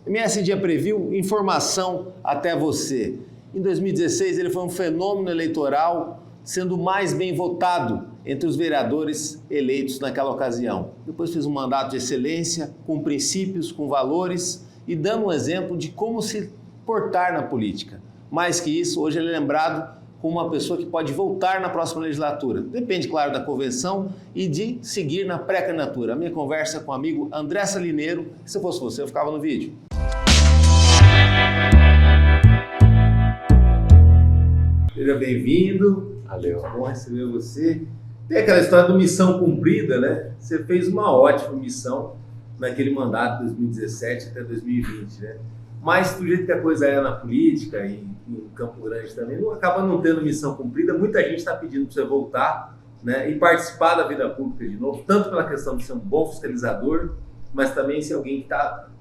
MSDia Preview, informação até você. Em 2016, ele foi um fenômeno eleitoral, sendo o mais bem votado entre os vereadores eleitos naquela ocasião. Depois fez um mandato de excelência, com princípios, com valores e dando um exemplo de como se portar na política. Mais que isso, hoje ele é lembrado como uma pessoa que pode voltar na próxima legislatura. Depende, claro, da convenção e de seguir na pré-candidatura. A minha conversa com o amigo André Salineiro, que se fosse você, eu ficava no vídeo. Seja bem-vindo. Valeu. Bom receber você. Tem aquela história do missão cumprida, né? Você fez uma ótima missão naquele mandato de 2017 até 2020, né? Mas do jeito que a coisa é na política e em Campo Grande também, acaba não tendo missão cumprida. Muita gente está pedindo para você voltar, né, e participar da vida pública de novo, tanto pela questão de ser um bom fiscalizador, mas também ser alguém que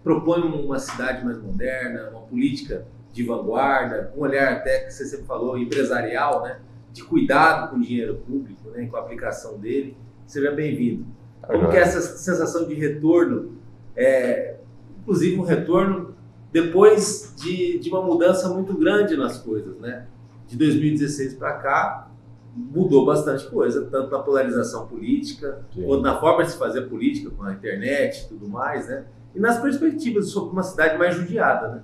propõe uma cidade mais moderna, uma política de vanguarda, um olhar até, que você sempre falou, empresarial, né, de cuidado com o dinheiro público, né, com a aplicação dele. Seja bem-vindo. Como que é essa sensação de retorno, inclusive um retorno depois de uma mudança muito grande nas coisas, né? De 2016 para cá, mudou bastante coisa, tanto na polarização política, quanto na forma de se fazer política, com a internet e tudo mais, né? E nas perspectivas sobre uma cidade mais judiada, né?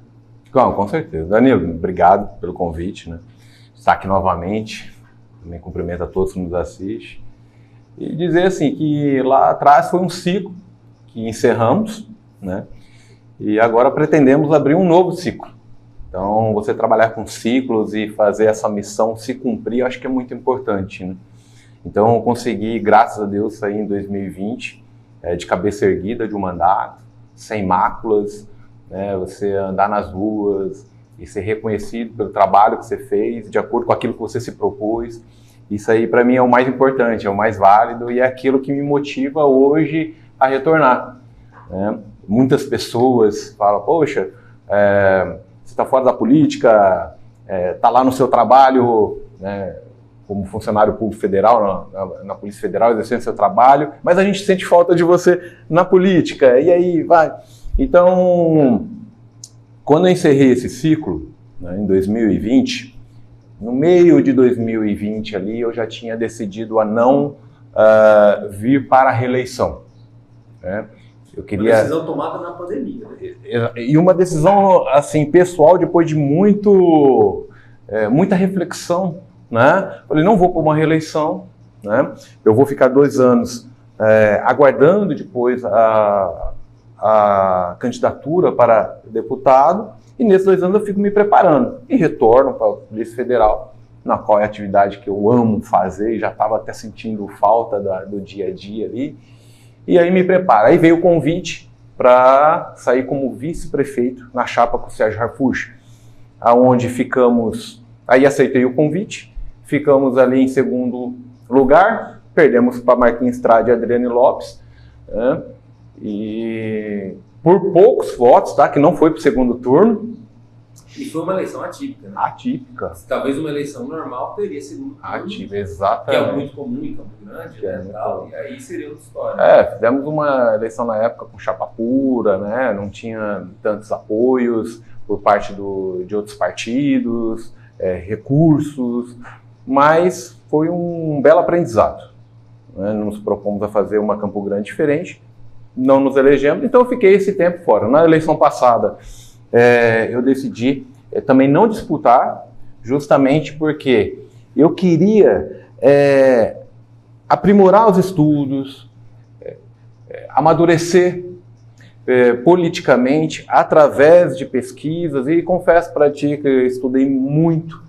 Com certeza. Danilo, obrigado pelo convite, né? Estar aqui novamente, também cumprimento a todos que nos assistem. E dizer assim, que lá atrás foi um ciclo que encerramos, né? E agora pretendemos abrir um novo ciclo. Então, você trabalhar com ciclos e fazer essa missão se cumprir, eu acho que é muito importante, né? Então, eu consegui, graças a Deus, sair em 2020 de cabeça erguida de um mandato, sem máculas, né? Você andar nas ruas e ser reconhecido pelo trabalho que você fez, de acordo com aquilo que você se propôs. Isso aí, para mim, é o mais importante, é o mais válido e é aquilo que me motiva hoje a retornar, né? Muitas pessoas falam, poxa, você está fora da política, está lá no seu trabalho, né, como funcionário público federal, na Polícia Federal, exercendo seu trabalho, mas a gente sente falta de você na política, e aí vai. Então, quando eu encerrei esse ciclo, né, em 2020, no meio de 2020 ali, eu já tinha decidido a não vir para a reeleição, né? Eu queria... Uma decisão tomada na pandemia, né? E uma decisão, assim, pessoal, depois de muita reflexão, né? Falei, não vou para uma reeleição, né? Eu vou ficar 2 anos aguardando depois a candidatura para deputado, e nesses 2 anos eu fico me preparando e retorno para a Polícia Federal, na qual é a atividade que eu amo fazer, e já estava até sentindo falta do dia a dia ali. E aí me prepara. Aí veio o convite para sair como vice-prefeito na chapa com o Sérgio Harfuch, aonde ficamos, aí aceitei o convite, ficamos ali em segundo lugar, perdemos para Marquinhos Estrada e Adriane Lopes, né? E por poucos votos, tá? Que não foi para o segundo turno. E foi uma eleição atípica, né? Atípica. Talvez uma eleição normal teria segundo turno. Atípica, exatamente. Que é muito comum em Campo Grande, né, e aí seria outra história. Fizemos uma eleição na época com chapa pura, né? Não tinha tantos apoios por parte de outros partidos, recursos, mas foi um belo aprendizado, né? Nos propomos a fazer uma Campo Grande diferente, não nos elegemos, então eu fiquei esse tempo fora. Na eleição passada, eu decidi também não disputar, justamente porque eu queria aprimorar os estudos, amadurecer politicamente através de pesquisas, e confesso para ti que eu estudei muito,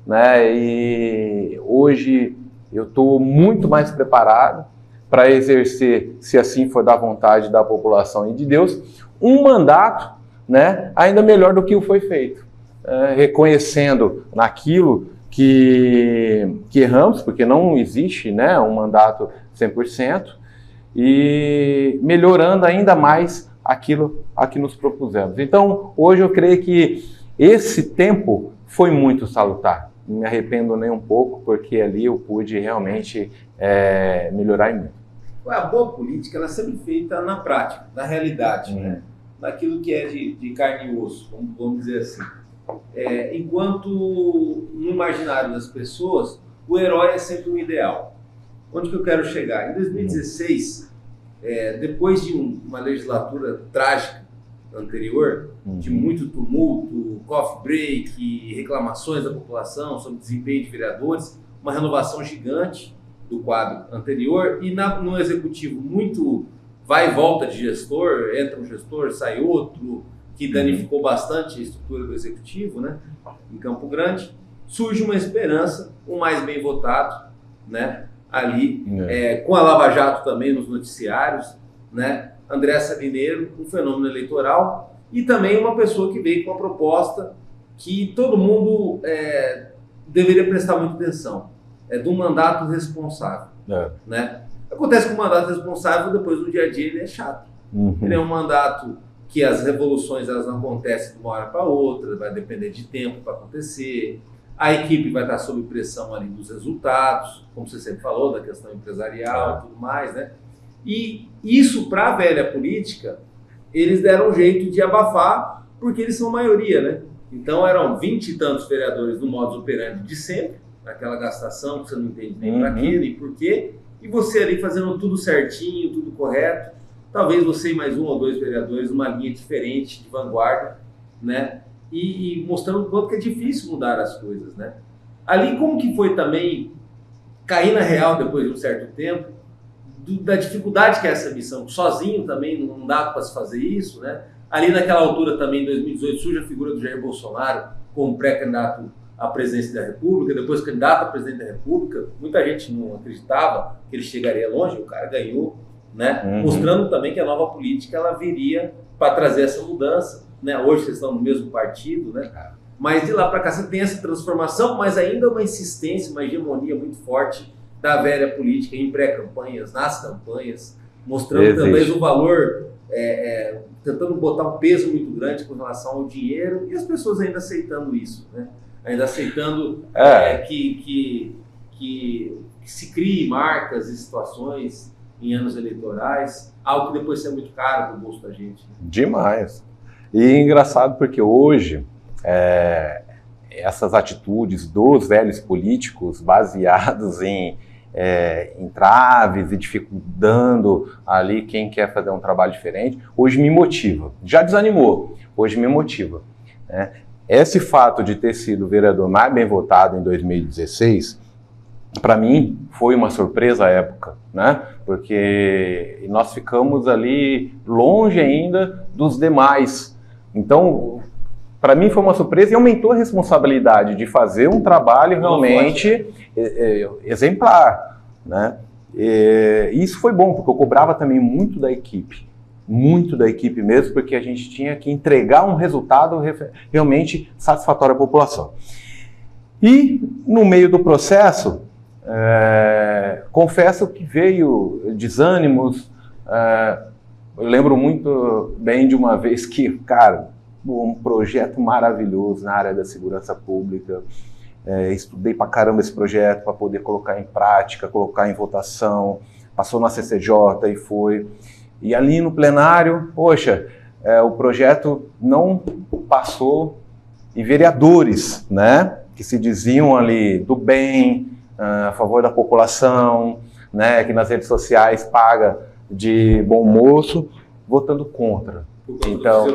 né? E hoje eu estou muito mais preparado para exercer, se assim for da vontade da população e de Deus, um mandato, né, ainda melhor do que o foi feito, reconhecendo naquilo que erramos, porque não existe, né, um mandato 100%, e melhorando ainda mais aquilo a que nos propusemos. Então, hoje eu creio que esse tempo foi muito salutar. Não me arrependo nem um pouco, porque ali eu pude realmente melhorar muito. A boa política, ela é sempre feita na prática, na realidade, né? naquilo que é de carne e osso, vamos dizer assim. Enquanto no imaginário das pessoas, o herói é sempre um ideal. Onde que eu quero chegar? Em 2016, depois de uma legislatura trágica anterior, de muito tumulto, coffee break, reclamações da população sobre desempenho de vereadores, uma renovação gigante do quadro anterior e no executivo muito vai e volta de gestor, entra um gestor, sai outro, que danificou bastante a estrutura do executivo, né, em Campo Grande. Surge uma esperança, o mais bem votado, né, ali, com a Lava Jato também nos noticiários, né, André Sabineiro, um fenômeno eleitoral, e também uma pessoa que veio com uma proposta que todo mundo deveria prestar muita atenção, de um mandato responsável. Né? Acontece que o mandato responsável, depois no dia a dia, ele é chato. Ele é um mandato que as revoluções elas não acontecem de uma hora para outra, vai depender de tempo para acontecer, a equipe vai estar sob pressão ali dos resultados, como você sempre falou, da questão empresarial e tudo mais, né? E isso, para a velha política, eles deram um jeito de abafar, porque eles são maioria, né? Então eram 20 e tantos vereadores no modus operandi de sempre, aquela gastação que você não entende nem para quê, nem por quê, e você ali fazendo tudo certinho, tudo correto, talvez você e mais um ou dois vereadores numa linha diferente, de vanguarda, né? E mostrando o quanto que é difícil mudar as coisas, né? Ali como que foi também cair na real depois de um certo tempo, da dificuldade que é essa missão, sozinho também não dá para se fazer isso, né? Ali naquela altura também, em 2018, surge a figura do Jair Bolsonaro como pré-candidato à presidência da República, depois candidato a presidente da República. Muita gente não acreditava que ele chegaria longe, o cara ganhou, né? Mostrando também que a nova política ela viria para trazer essa mudança, né? Hoje vocês estão no mesmo partido, né? Mas de lá para cá você tem essa transformação, mas ainda uma insistência, uma hegemonia muito forte da velha política em pré-campanhas, nas campanhas, mostrando também o valor, tentando botar um peso muito grande com relação ao dinheiro e as pessoas ainda aceitando isso, né? Ainda aceitando que se crie marcas e situações em anos eleitorais, algo que depois é muito caro para o bolso da gente. Né? Demais. E engraçado porque hoje essas atitudes dos velhos políticos baseados em entraves e dificultando ali quem quer fazer um trabalho diferente, hoje me motiva. Já desanimou, hoje me motiva. Né? Esse fato de ter sido o vereador mais bem votado em 2016, para mim, foi uma surpresa à época, né? Porque nós ficamos ali longe ainda dos demais. Então, para mim foi uma surpresa e aumentou a responsabilidade de fazer um trabalho realmente exemplar, né? E isso foi bom, porque eu cobrava também muito da equipe mesmo, porque a gente tinha que entregar um resultado realmente satisfatório à população. E no meio do processo, confesso que veio desânimos. Eu lembro muito bem de uma vez que, cara, um projeto maravilhoso na área da segurança pública. Estudei pra caramba esse projeto para poder colocar em prática, colocar em votação. Passou na CCJ e foi. E ali no plenário, poxa, o projeto não passou. E vereadores, né, que se diziam ali do bem, a favor da população, né, que nas redes sociais paga de bom moço, votando contra. Então,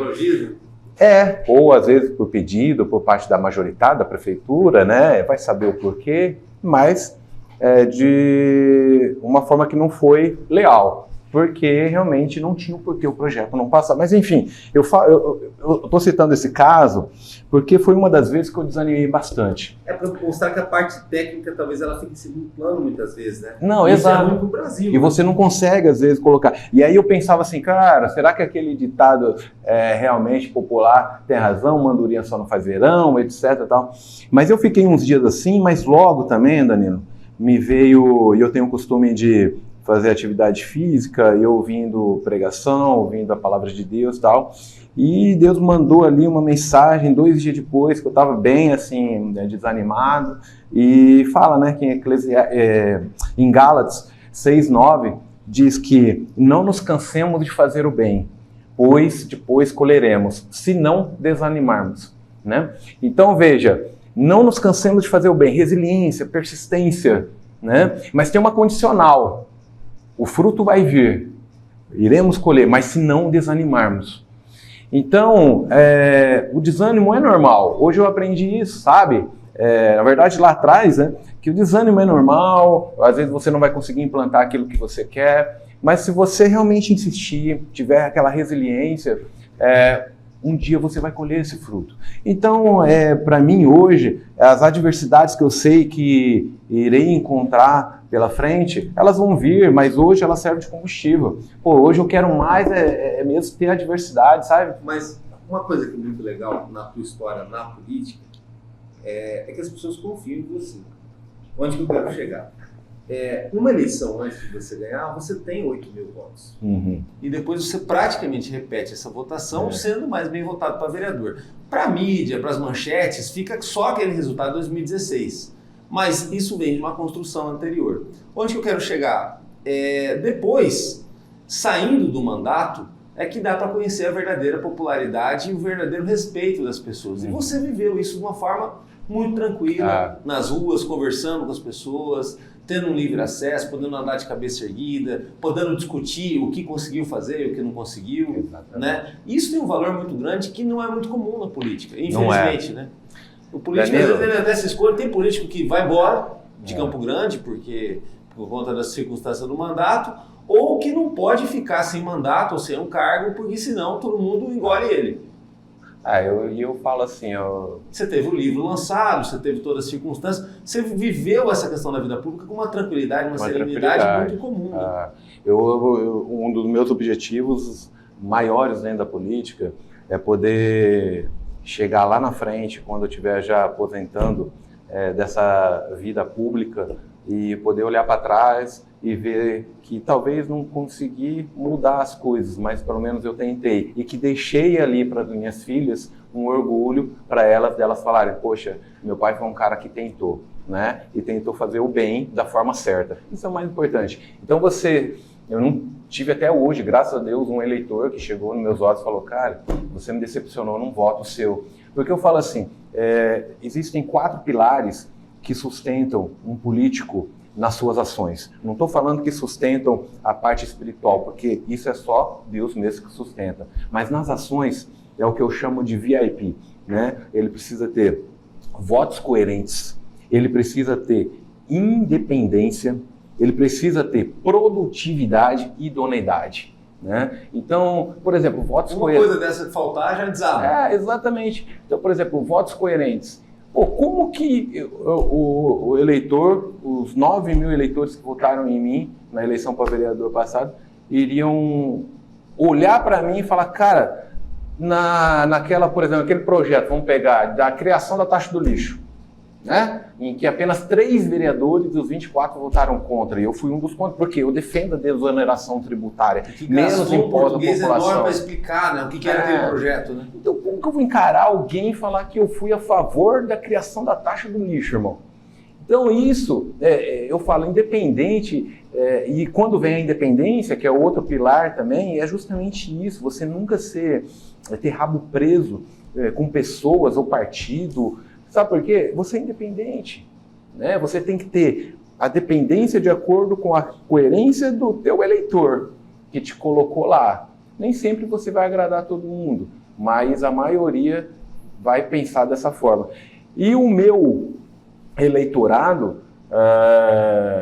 ou às vezes por pedido, por parte da majoritária, da prefeitura, né, vai saber o porquê, mas de uma forma que não foi leal, porque realmente não tinha o porquê o projeto não passar. Mas enfim, eu estou citando esse caso porque foi uma das vezes que eu desanimei bastante. Para mostrar que a parte técnica talvez ela fique em segundo plano muitas vezes, né? Não, isso exato. É muito pro Brasil. E você não consegue às vezes colocar. E aí eu pensava assim, cara, será que aquele ditado realmente popular tem razão? Mandurinha só não faz verão, etc. Tal. Mas eu fiquei uns dias assim, mas logo também, Danilo, me veio, e eu tenho o costume de fazer atividade física, e ouvindo pregação, ouvindo a palavra de Deus e tal, e Deus mandou ali uma mensagem 2 dias depois, que eu estava bem assim, desanimado, e fala, né, que em Gálatas 6:9, diz que não nos cansemos de fazer o bem, pois depois colheremos, se não desanimarmos, né? Então veja, não nos cansemos de fazer o bem, resiliência, persistência, né? Mas tem uma condicional, o fruto vai vir, iremos colher, mas se não desanimarmos. Então, o desânimo é normal, hoje eu aprendi isso, sabe? Na verdade lá atrás, né, que o desânimo é normal, às vezes você não vai conseguir implantar aquilo que você quer, mas se você realmente insistir, tiver aquela resiliência, um dia você vai colher esse fruto. Então, para mim hoje, as adversidades que eu sei que irei encontrar pela frente, elas vão vir, mas hoje elas servem de combustível. Pô, hoje eu quero mais mesmo ter adversidade, sabe? Mas uma coisa que é muito legal na tua história na política é que as pessoas confiam em você. Onde que eu quero chegar? Uma eleição antes de você ganhar, você tem 8 mil votos. Uhum. E depois você praticamente repete essa votação sendo mais bem votado para vereador. Para a mídia, para as manchetes, fica só aquele resultado de 2016. Mas isso vem de uma construção anterior. Onde que eu quero chegar? Depois, saindo do mandato, é que dá para conhecer a verdadeira popularidade e o verdadeiro respeito das pessoas. E você viveu isso de uma forma muito tranquila, nas ruas, conversando com as pessoas, tendo um livre acesso, podendo andar de cabeça erguida, podendo discutir o que conseguiu fazer e o que não conseguiu. Né? Isso tem um valor muito grande que não é muito comum na política, infelizmente. Né? O político, às vezes, ele até se escolhe. Tem político que vai embora de Campo Grande por conta das circunstâncias do mandato, ou que não pode ficar sem mandato ou sem um cargo, porque senão todo mundo engole ele. Eu falo assim... Você teve o livro lançado, você teve todas as circunstâncias, você viveu essa questão da vida pública com uma tranquilidade, uma serenidade muito comum. Né? Um dos meus objetivos maiores dentro da política é poder chegar lá na frente, quando eu estiver já aposentando dessa vida pública, e poder olhar para trás e ver que talvez não consegui mudar as coisas, mas pelo menos eu tentei. E que deixei ali para as minhas filhas um orgulho para delas falarem, poxa, meu pai foi um cara que tentou, né? E tentou fazer o bem da forma certa. Isso é o mais importante. Então eu não tive até hoje, graças a Deus, um eleitor que chegou nos meus olhos e falou, cara, você me decepcionou num voto seu. Porque eu falo assim, existem 4 pilares que sustentam um político nas suas ações. Não estou falando que sustentam a parte espiritual, porque isso é só Deus mesmo que sustenta. Mas nas ações é o que eu chamo de VIP, né? Ele precisa ter votos coerentes, ele precisa ter independência, ele precisa ter produtividade e idoneidade. Né? Então, por exemplo, votos coerentes... Uma coisa dessa que faltar já desaba. Exatamente. Então, por exemplo, votos coerentes. Como que o eleitor, os 9 mil eleitores que votaram em mim na eleição para vereador passado, iriam olhar para mim e falar, cara, por exemplo, aquele projeto, vamos pegar, da criação da taxa do lixo, né? Em que apenas 3 vereadores dos 24 votaram contra, e eu fui um dos contra, porque eu defendo a desoneração tributária, menos imposto à população. Enorme para explicar, né, o que era aquele projeto, né? Então, como que eu vou encarar alguém e falar que eu fui a favor da criação da taxa do lixo, irmão? Então, isso, eu falo, independente, e quando vem a independência, que é outro pilar também, é justamente isso, você nunca ter rabo preso com pessoas ou partido. Sabe por quê? Você é independente, né? Você tem que ter a dependência de acordo com a coerência do teu eleitor que te colocou lá. Nem sempre você vai agradar todo mundo, mas a maioria vai pensar dessa forma. E o meu eleitorado,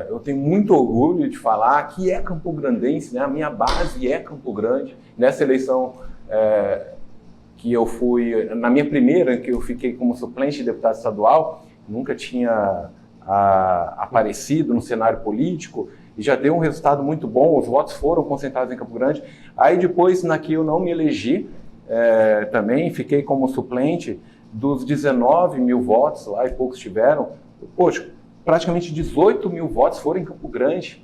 eu tenho muito orgulho de falar que é campograndense, né? A minha base é Campo Grande. Nessa eleição que eu fui, na minha primeira, que eu fiquei como suplente de deputado estadual, nunca tinha aparecido no cenário político, e já deu um resultado muito bom, os votos foram concentrados em Campo Grande. Aí depois, na que eu não me elegi, também fiquei como suplente, dos 19 mil votos lá, e poucos tiveram, poxa, praticamente 18 mil votos foram em Campo Grande.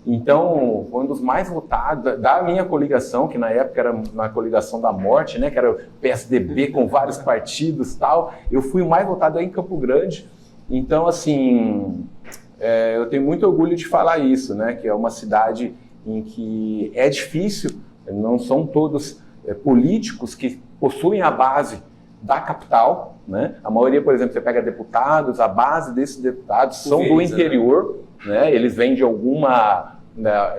Então, foi um dos mais votados da minha coligação, que na época era uma coligação da morte, né, que era o PSDB com vários partidos e tal. Eu fui o mais votado aí em Campo Grande. Então, assim, eu tenho muito orgulho de falar isso, né, que é uma cidade em que é difícil, não são todos políticos que possuem a base da capital, né? A maioria, por exemplo, você pega deputados, a base desses deputados são do interior, né? Eles vêm de alguma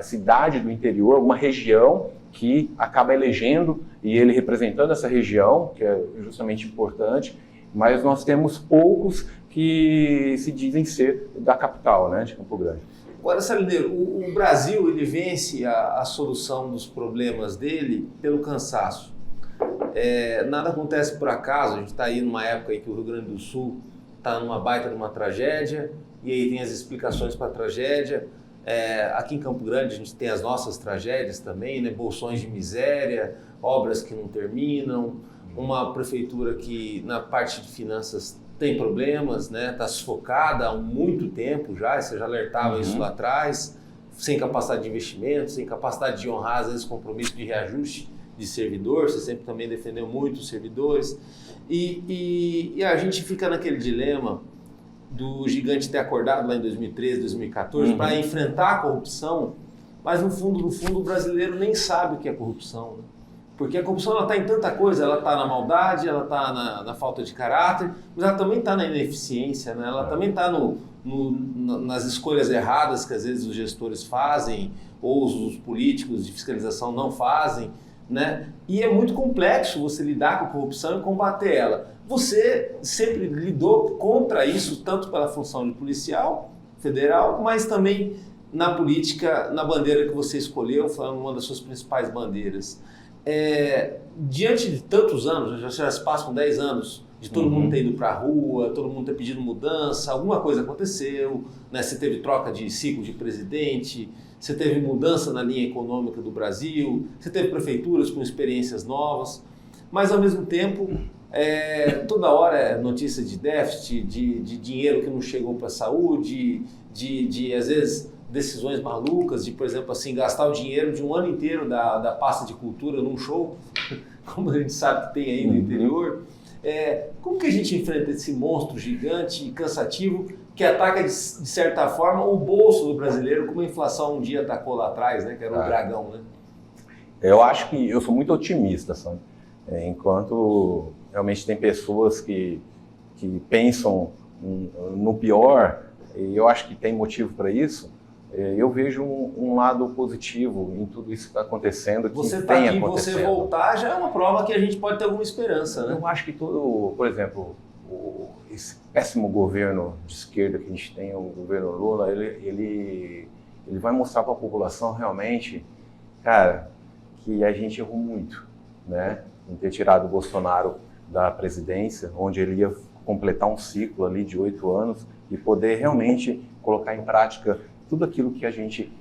cidade do interior, alguma região que acaba elegendo e ele representando essa região, que é justamente importante, mas nós temos poucos que se dizem ser da capital, né, de Campo Grande. Agora, Salineiro, o Brasil ele vence a solução dos problemas dele pelo cansaço. Nada acontece por acaso, a gente está aí numa época em que o Rio Grande do Sul está numa baita de uma tragédia, e aí tem as explicações para a tragédia. Aqui em Campo Grande a gente tem as nossas tragédias também, né? Bolsões de miséria, obras que não terminam, uma prefeitura que na parte de finanças tem problemas, né? Está sufocada há muito tempo já, você já alertava isso lá atrás, sem capacidade de investimento, sem capacidade de honrar às vezes compromisso de reajuste de servidor, você sempre também defendeu muito os servidores, e a gente fica naquele dilema do gigante ter acordado lá em 2013, 2014 para enfrentar a corrupção, mas no fundo o brasileiro nem sabe o que é corrupção, né? Porque a corrupção ela está em tanta coisa, ela está na maldade, ela está na falta de caráter, mas ela também está na ineficiência, né? Ela também está nas escolhas erradas que às vezes os gestores fazem ou os políticos de fiscalização não fazem, né? E é muito complexo você lidar com a corrupção e combater ela. Você sempre lidou contra isso, tanto pela função de policial federal, mas também na política, na bandeira que você escolheu, falando uma das suas principais bandeiras. Diante de tantos anos, já se passam 10 anos, de todo mundo ter ido para a rua, todo mundo ter pedido mudança, alguma coisa aconteceu, né? Você teve troca de ciclo de presidente, você teve mudança na linha econômica do Brasil, você teve prefeituras com experiências novas, mas ao mesmo tempo, toda hora é notícia de déficit, de dinheiro que não chegou para a saúde, de às vezes decisões malucas, de, por exemplo, assim, gastar o dinheiro de um ano inteiro da pasta de cultura num show, como a gente sabe que tem aí no interior. Como que a gente enfrenta esse monstro gigante e cansativo que ataca, de certa forma, o bolso do brasileiro, como a inflação um dia atacou lá atrás, né, que era o dragão, né? Eu acho que eu sou muito otimista, sabe? Enquanto realmente tem pessoas que pensam no pior, e eu acho que tem motivo para isso, eu vejo um lado positivo em tudo isso que está acontecendo, que você tem aqui, acontecendo. Você voltar já é uma prova que a gente pode ter alguma esperança, né? Eu acho que por exemplo, esse péssimo governo de esquerda que a gente tem, o governo Lula, ele vai mostrar para a população realmente, cara, que a gente errou muito, né? Em ter tirado o Bolsonaro da presidência, onde ele ia completar um ciclo ali de 8 anos e poder realmente colocar em prática tudo aquilo que a gente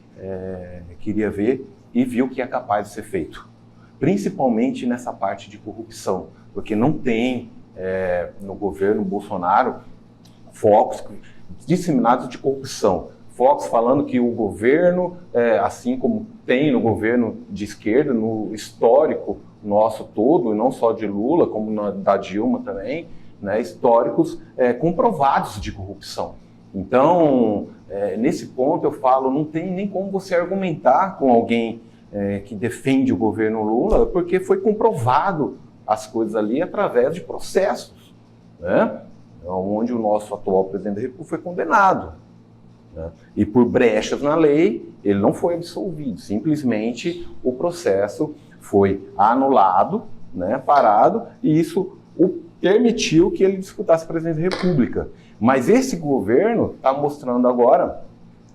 queria ver e viu que é capaz de ser feito. Principalmente nessa parte de corrupção, porque não tem no governo Bolsonaro focos disseminados de corrupção. Focos falando que o governo, assim como tem no governo de esquerda, no histórico nosso todo, e não só de Lula, como da Dilma também, né, históricos comprovados de corrupção. Então, nesse ponto eu falo, não tem nem como você argumentar com alguém que defende o governo Lula, porque foi comprovado as coisas ali através de processos, né, onde o nosso atual presidente da República foi condenado, né, e por brechas na lei ele não foi absolvido, simplesmente o processo foi anulado, né, parado, e isso permitiu que ele disputasse a presidência da República. Mas esse governo está mostrando agora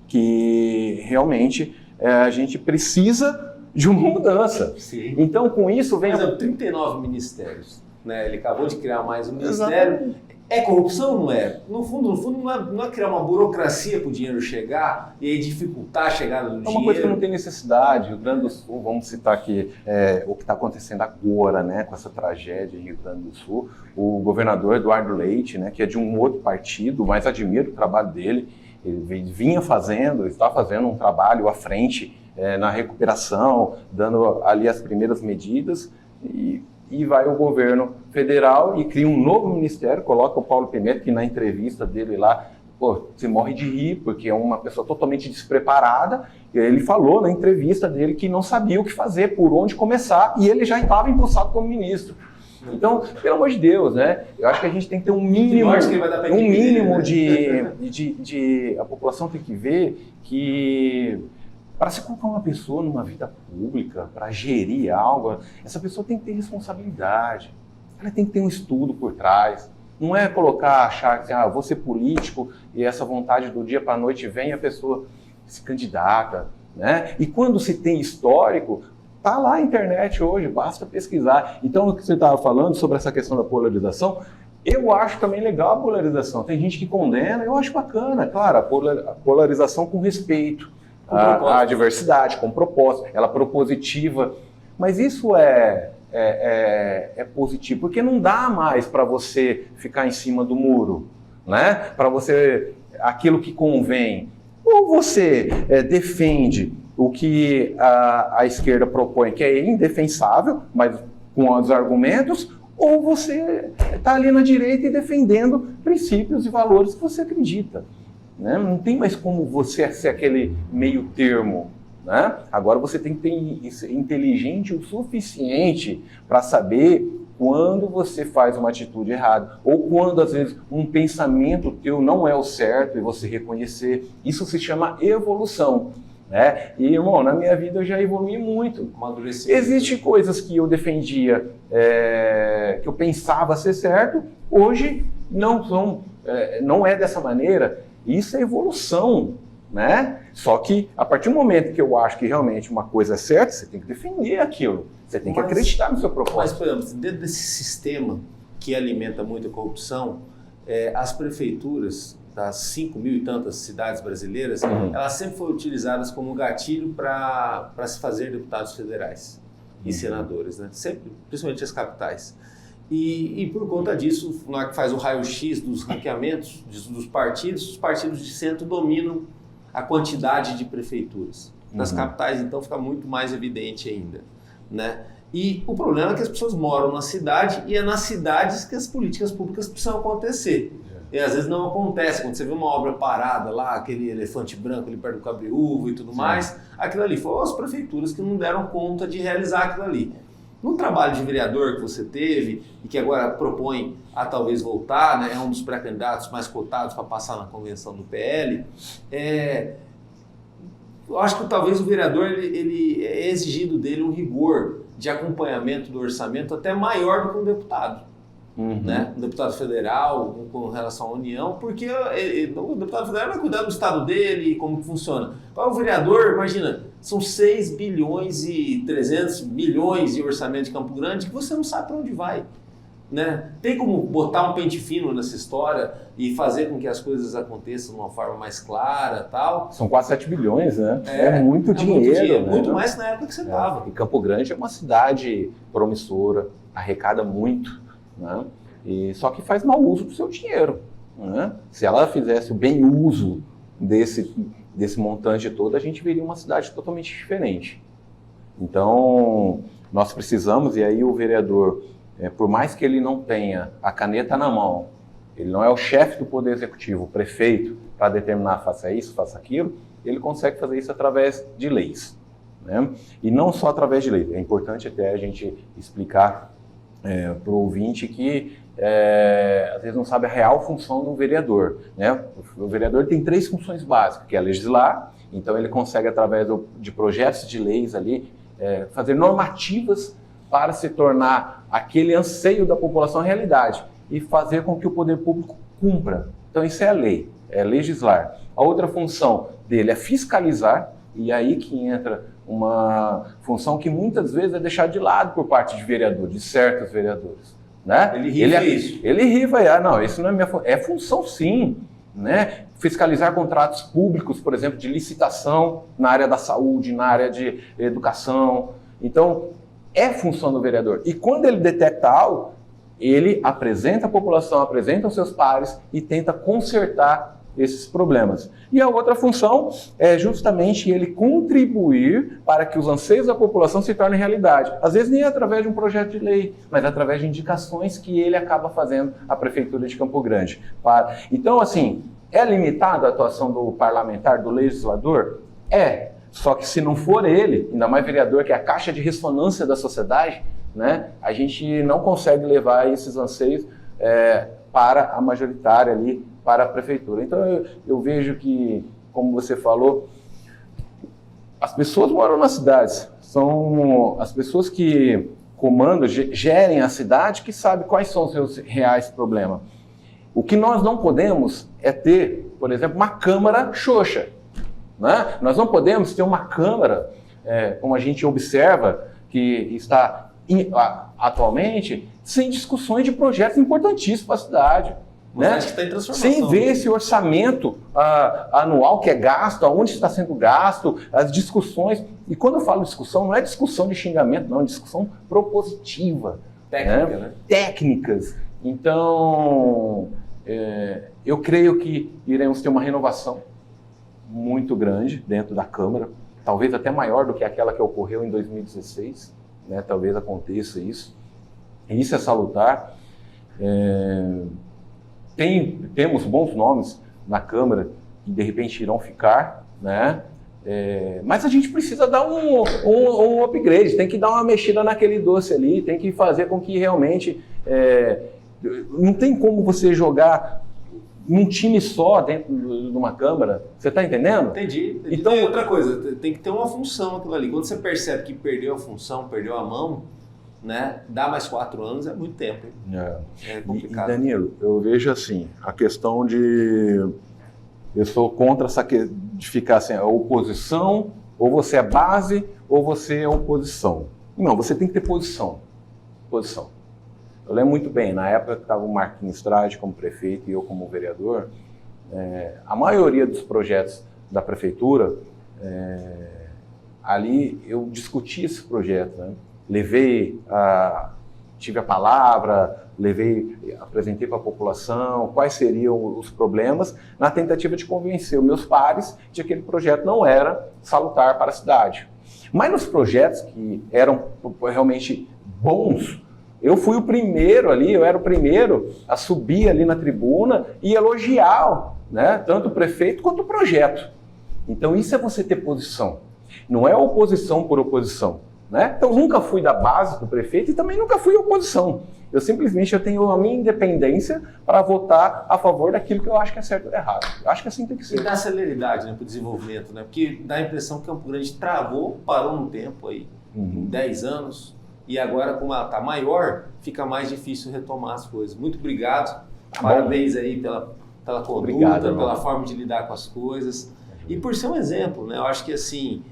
que realmente a gente precisa de uma mudança. Sim. Então, com isso vem... Por exemplo, 39 ministérios, né? Ele acabou de criar mais um ministério. Exatamente. É corrupção, não é? No fundo, não é criar uma burocracia para o dinheiro chegar e aí dificultar a chegada do dinheiro. É uma coisa que não tem necessidade. Rio Grande do Sul, vamos citar aqui o que está acontecendo agora, né, com essa tragédia em Rio Grande do Sul. O governador Eduardo Leite, né, que é de um outro partido, mas admiro o trabalho dele. Ele vinha fazendo, está fazendo um trabalho à frente na recuperação, dando ali as primeiras medidas, e vai o governo federal e cria um novo ministério, coloca o Paulo Pimenta, que na entrevista dele lá pô, você morre de rir, porque é uma pessoa totalmente despreparada. Ele falou na entrevista dele que não sabia o que fazer, por onde começar, e ele já estava empossado como ministro. Então, pelo amor de Deus, né? Eu acho que a gente tem que ter um mínimo de... A população tem que ver que para se colocar uma pessoa numa vida pública, para gerir algo, essa pessoa tem que ter responsabilidade. Ela tem que ter um estudo por trás. Não é achar que vou ser político e essa vontade do dia para a noite vem e a pessoa se candidata, né? E quando se tem histórico, tá lá na internet hoje, basta pesquisar. Então, o que você estava falando sobre essa questão da polarização, eu acho também legal a polarização. Tem gente que condena, eu acho bacana, claro, a polarização com respeito à diversidade, com propósito, ela é propositiva. Mas isso é positivo, porque não dá mais para você ficar em cima do muro, né? Para você, aquilo que convém. Ou você defende o que a esquerda propõe, que é indefensável, mas com os argumentos, ou você está ali na direita e defendendo princípios e valores que você acredita, né? Não tem mais como você ser aquele meio termo, né? Agora você tem que ser inteligente o suficiente para saber quando você faz uma atitude errada, ou quando, às vezes, um pensamento teu não é o certo e você reconhecer. Isso se chama evolução, né? E, irmão, na minha vida eu já evolui muito. Existem coisas que eu defendia, que eu pensava ser certo, hoje não é dessa maneira. Isso é evolução, né? Só que, a partir do momento que eu acho que realmente uma coisa é certa, você tem que defender aquilo. Você tem que acreditar no seu propósito. Mas, por exemplo, dentro desse sistema que alimenta muito a corrupção, as prefeituras das 5 mil e tantas cidades brasileiras, elas sempre foram utilizadas como gatilho para se fazer deputados federais e senadores, né? Sempre, principalmente as capitais. E por conta disso, na hora que faz o raio-x dos ranqueamentos dos partidos, os partidos de centro dominam a quantidade de prefeituras. Nas capitais, então, fica muito mais evidente ainda, né? E o problema é que as pessoas moram na cidade e é nas cidades que as políticas públicas precisam acontecer. E às vezes não acontece. Quando você vê uma obra parada lá, aquele elefante branco ali perto do Cabriúva e tudo mais, aquilo ali foram as prefeituras que não deram conta de realizar aquilo ali. No trabalho de vereador que você teve e que agora propõe a talvez voltar, né, é um dos pré-candidatos mais cotados para passar na convenção do PL, eu acho que talvez o vereador ele é exigido dele um rigor de acompanhamento do orçamento até maior do que um deputado. Né? Um deputado federal com relação à União, porque o deputado federal vai cuidar do estado dele, como que funciona. O vereador, imagina, são 6 bilhões e 300 milhões de orçamento de Campo Grande que você não sabe para onde vai, né? Tem como botar um pente fino nessa história e fazer com que as coisas aconteçam de uma forma mais clara, tal? São quase 7 bilhões, né? É muito dinheiro. Né? Muito mais na época que você estava. E Campo Grande é uma cidade promissora, arrecada muito, né? Só que faz mau uso do seu dinheiro, né? Se ela fizesse o bem uso desse montante todo, a gente veria uma cidade totalmente diferente. Então, nós precisamos, e aí o vereador, por mais que ele não tenha a caneta na mão, ele não é o chefe do Poder Executivo, o prefeito, para determinar faça isso, faça aquilo, ele consegue fazer isso através de leis, né? E não só através de leis. É importante até a gente explicar para o ouvinte que às vezes não sabe a real função do vereador, né? O vereador tem 3 funções básicas, que é legislar, então ele consegue através de projetos de leis ali, fazer normativas para se tornar aquele anseio da população realidade e fazer com que o poder público cumpra. Então isso é a lei, é legislar. A outra função dele é fiscalizar, e aí que entra uma função que muitas vezes é deixada de lado por parte de vereadores, de certos vereadores, né? Ele rifa isso. Ele rifa, não, isso não é minha função. É função sim, né? Fiscalizar contratos públicos, por exemplo, de licitação na área da saúde, na área de educação. Então, é função do vereador. E quando ele detecta algo, ele apresenta a população, apresenta os seus pares e tenta consertar esses problemas. E a outra função é justamente ele contribuir para que os anseios da população se tornem realidade. Às vezes nem através de um projeto de lei, mas através de indicações que ele acaba fazendo à Prefeitura de Campo Grande. Então, assim, É limitada a atuação do parlamentar, do legislador? É. Só que se não for ele, ainda mais vereador, que é a caixa de ressonância da sociedade, né, a gente não consegue levar esses anseios para a majoritária ali, para a prefeitura. Então eu vejo que, como você falou, as pessoas moram nas cidades, são as pessoas que comandam, gerem a cidade, que sabem quais são os seus reais problemas. O que nós não podemos é ter, por exemplo, uma Câmara xoxa. Né? Nós não podemos ter uma Câmara, como a gente observa, que está atualmente, sem discussões de projetos importantíssimos para a cidade. Mas né? acho que está em transformação. Sem ver esse orçamento anual que é gasto, aonde está sendo gasto, as discussões. E quando eu falo discussão, não é discussão de xingamento, não, é discussão propositiva. Técnica, né? Técnicas. Então, eu creio que iremos ter uma renovação muito grande dentro da Câmara, talvez até maior do que aquela que ocorreu em 2016, né? Talvez aconteça isso. E isso é salutar. Temos bons nomes na Câmara que de repente irão ficar, né? Mas a gente precisa dar um upgrade, tem que dar uma mexida naquele doce ali, tem que fazer com que realmente... não tem como você jogar num time só dentro de uma Câmara, você está entendendo? Entendi. Então, tem outra coisa, tem que ter uma função aquilo ali. Quando você percebe que perdeu a função, perdeu a mão, né? Dá mais 4 anos é muito tempo. É complicado. E Danilo, eu vejo assim, a questão de... Eu sou contra essa de ficar assim, a oposição, ou você é base, ou você é oposição. Não, você tem que ter posição. Eu lembro muito bem, na época que estava o Marquinhos Strade como prefeito e eu como vereador, a maioria dos projetos da prefeitura, ali eu discuti esse projeto, né? Tive a palavra, apresentei para a população quais seriam os problemas, na tentativa de convencer os meus pares de que aquele projeto não era salutar para a cidade. Mas nos projetos que eram realmente bons, eu fui o primeiro ali, eu era o primeiro a subir ali na tribuna e elogiar, né, tanto o prefeito quanto o projeto. Então isso é você ter posição, não é oposição por oposição. Né? Então nunca fui da base do prefeito e também nunca fui oposição. Eu simplesmente tenho a minha independência para votar a favor daquilo que eu acho que é certo ou errado. Eu acho que assim tem que ser. E dá celeridade, né, para o desenvolvimento, né? Porque dá a impressão que Campo Grande travou, parou no tempo aí, 10 anos, e agora como ela está maior, fica mais difícil retomar as coisas. Muito obrigado, parabéns aí pela conduta, Obrigado, pela forma de lidar com as coisas e por ser um exemplo, né? Eu acho que assim,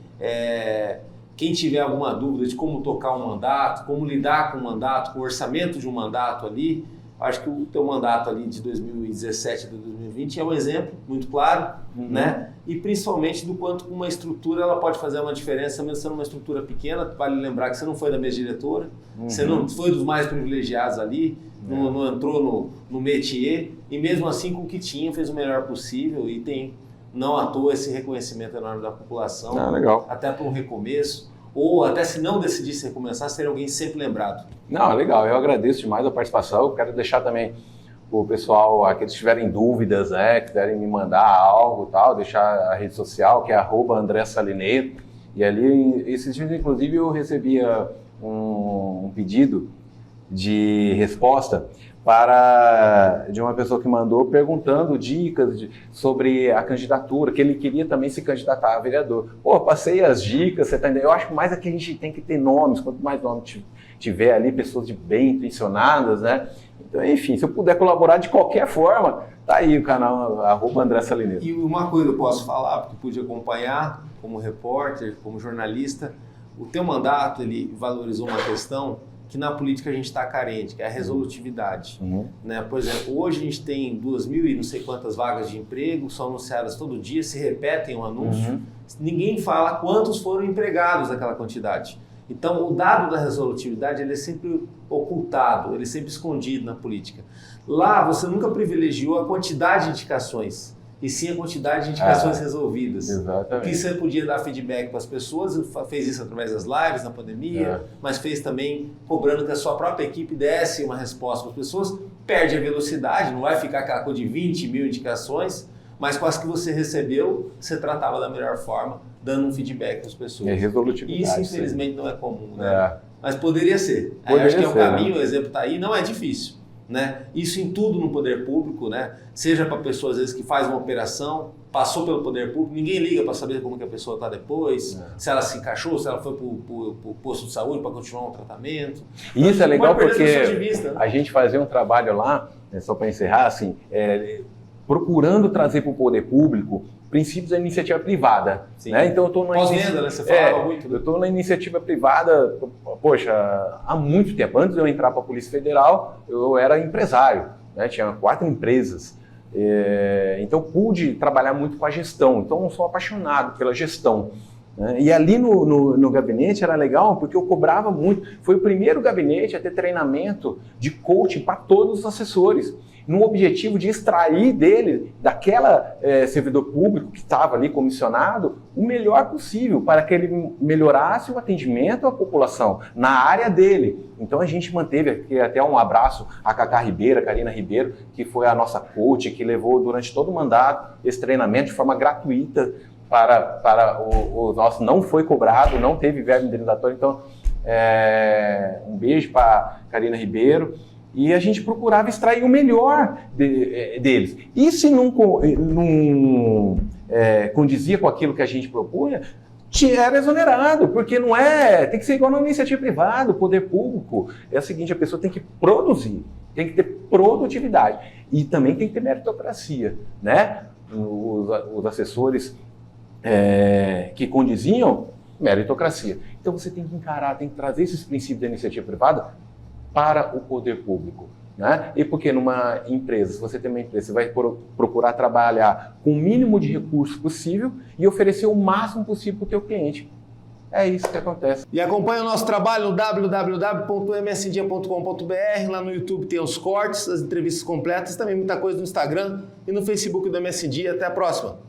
quem tiver alguma dúvida de como tocar um mandato, como lidar com um mandato, com o orçamento de um mandato ali, acho que o teu mandato ali de 2017 a 2020 é um exemplo muito claro, né? E principalmente do quanto uma estrutura ela pode fazer uma diferença, mesmo sendo uma estrutura pequena. Vale lembrar que você não foi da mesa diretora, você não foi dos mais privilegiados ali, não entrou no métier, e mesmo assim com o que tinha fez o melhor possível e tem... Não à toa esse reconhecimento enorme da população, legal. Até para um recomeço, ou até se não decidisse recomeçar, seria alguém sempre lembrado. Não, legal, eu agradeço demais a participação, eu quero deixar também o pessoal, aqueles que tiverem dúvidas, quiserem me mandar algo e tal, deixar a rede social, que é @AndréSalineiro, e ali, esses dias inclusive eu recebia um pedido de resposta de uma pessoa que mandou perguntando dicas sobre a candidatura, que ele queria também se candidatar a vereador. Pô, passei as dicas, você tá entendendo? Eu acho que mais aqui a gente tem que ter nomes, quanto mais nomes tiver ali, pessoas de bem intencionadas, né? Então, enfim, se eu puder colaborar de qualquer forma, tá aí o canal @AndréSalineiro. E uma coisa eu posso falar, porque pude acompanhar como repórter, como jornalista, o teu mandato, ele valorizou uma questão que na política a gente está carente, que é a resolutividade. Né? Por exemplo, hoje a gente tem 2.000 e não sei quantas vagas de emprego, são anunciadas todo dia, se repetem um anúncio, ninguém fala quantos foram empregados daquela quantidade. Então, o dado da resolutividade ele é sempre ocultado, ele é sempre escondido na política. Lá, você nunca privilegiou a quantidade de indicações, e sim a quantidade de indicações resolvidas. Exatamente. Porque você podia dar feedback para as pessoas, fez isso através das lives na pandemia, mas fez também cobrando que a sua própria equipe desse uma resposta para as pessoas, perde a velocidade, não vai ficar aquela coisa de 20 mil indicações, mas com as que você recebeu, você tratava da melhor forma, dando um feedback para as pessoas. É resolutividade. Isso, infelizmente, não é comum, né? É. Mas poderia ser. Poderia acho que é o ser, caminho, né? o exemplo está aí, não é difícil. Né? Isso em tudo no poder público, né? Seja para pessoas às vezes que faz uma operação, passou pelo poder público, ninguém liga para saber como que a pessoa está depois, se ela se encaixou, se ela foi para o posto de saúde para continuar um tratamento. E isso é legal porque vista, né? a gente fazia um trabalho lá, só para encerrar, assim, procurando trazer para o poder público princípios da iniciativa privada. Né? Então eu estou na pós-venda, né? Você falava muito. Eu estou na iniciativa privada, poxa, há muito tempo. Antes de eu entrar para a Polícia Federal, eu era empresário, né? Tinha 4 empresas. Então pude trabalhar muito com a gestão. Então eu sou apaixonado pela gestão. Né? E ali no gabinete era legal porque eu cobrava muito. Foi o primeiro gabinete a ter treinamento de coaching para todos os assessores, no objetivo de extrair dele, daquela servidor público que estava ali comissionado, o melhor possível para que ele melhorasse o atendimento à população na área dele. Então a gente manteve aqui até um abraço a Cacá Ribeiro, a Karina Ribeiro, que foi a nossa coach, que levou durante todo o mandato esse treinamento de forma gratuita para o nosso, não foi cobrado, não teve verba indenizatória. Então um beijo para a Karina Ribeiro. E a gente procurava extrair o melhor deles. E se não condizia com aquilo que a gente propunha, era exonerado, porque não tem que ser igual na iniciativa privada, o poder público. É o seguinte, a pessoa tem que produzir, tem que ter produtividade e também tem que ter meritocracia, né? Os assessores que condiziam, meritocracia. Então você tem que encarar, tem que trazer esses princípios da iniciativa privada para o poder público. Né? E porque numa empresa, se você tem uma empresa, você vai procurar trabalhar com o mínimo de recursos possível e oferecer o máximo possível para o teu cliente. É isso que acontece. E acompanha o nosso trabalho no www.msdia.com.br. Lá no YouTube tem os cortes, as entrevistas completas, também muita coisa no Instagram e no Facebook do MS Dia. Até a próxima!